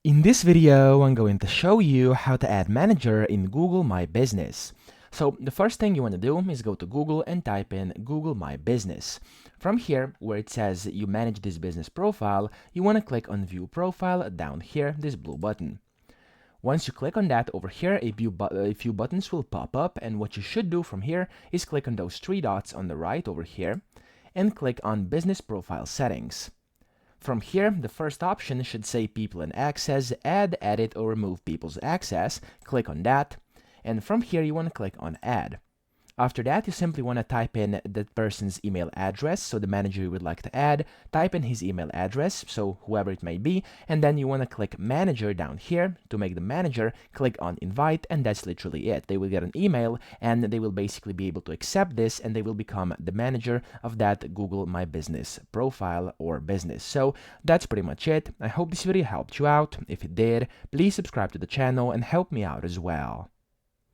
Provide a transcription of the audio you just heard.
In this video, I'm going to show you how to add manager in Google My Business. So the first thing you want to do is go to Google and type in Google My Business. From here, where it says you manage this business profile, you want to click on View Profile down here, this blue button. Once you click on that, over here a few buttons will pop up, and what you should do from here is click on those three dots on the right over here and click on Business Profile Settings. From here, the first option should say People and Access, Add, Edit, or Remove People's Access. Click on that, and from here you want to click on Add. After that, you simply want to type in the person's email address, so the manager you would like to add, type in his email address, so whoever it may be, and then you want to click Manager down here to make the manager, click on Invite, and that's literally it. They will get an email, and they will basically be able to accept this, and they will become the manager of that Google My Business profile or business. So that's pretty much it. I hope this video helped you out. If it did, please subscribe to the channel and help me out as well.